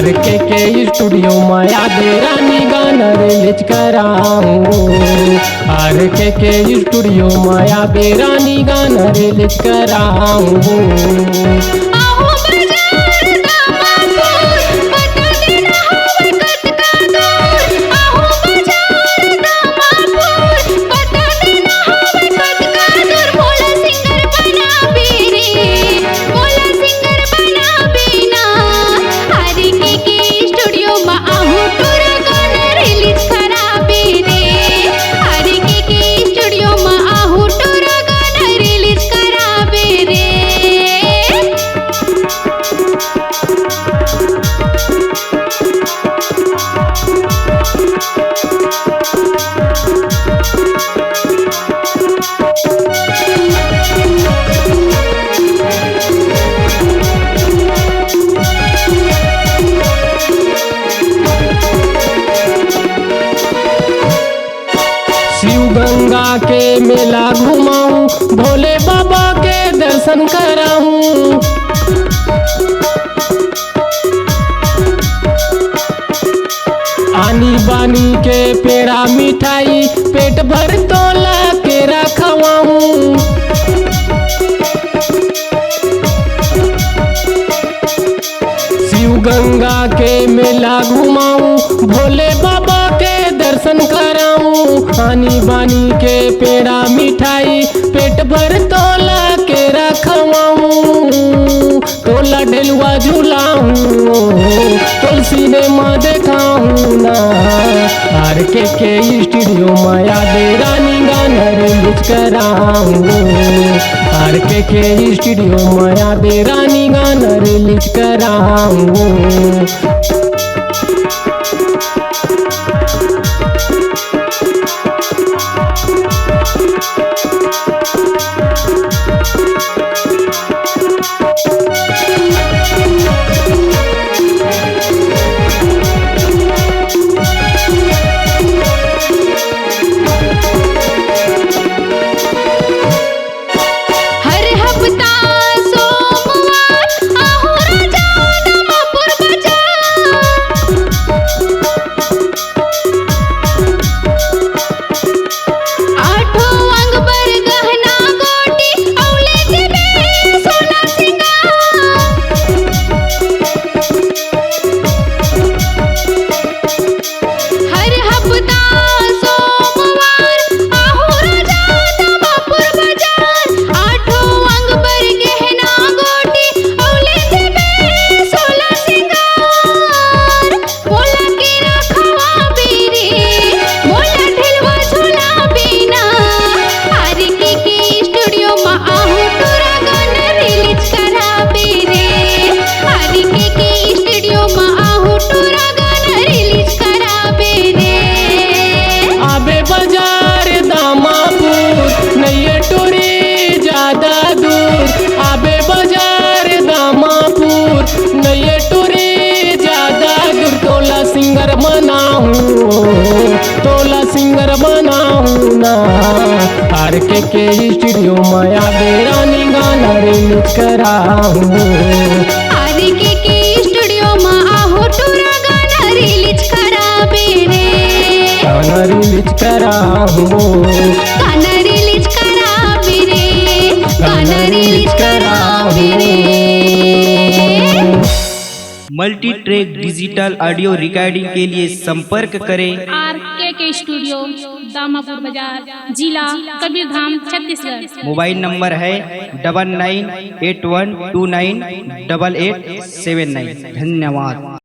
Are के studio माया दे रानी गाना release कराऊं। Are के स्टूडियो माया दे रानी गाना रिलीज कराऊं। गंगा के मेला घुमाऊं, भोले बाबा के दर्शन कराऊं। आनी बानी के पेड़ा मिठाई पेट भर तोला के रखवाऊं। शिव गंगा के मेला घुमाऊं, भोले बाबा के दर्शन कराऊं। आनी बानी के पेड़ा मिठाई पेट भर तोला के रखवाऊं। तोला ढेलुआ झूलाऊं, तुलसी ने माँ देखाऊं ना। आर के स्टूडियो माया दे रानी गाना रिलीज कराऊं। आर के स्टूडियो माया दे रानी गाना रिलीज कराऊं। तोला सिंगर बनाऊं ना। आर के स्टूडियो माया दे रानी गाना रिलीज कराऊं। आर के स्टूडियो मा आहो टूरा गाना रिलीज कराबे रे। गाना रिलीज कराऊं, गाना रिलीज कराबे रे, गाना रिलीज कराबे रे। Multi track digital audio recording के लिए संपर्क करें आर के स्टूडियो, दामापुर बाजार, जिला कबीरधाम, छत्तीसगढ़। मोबाइल नंबर है 9981298879। धन्यवाद।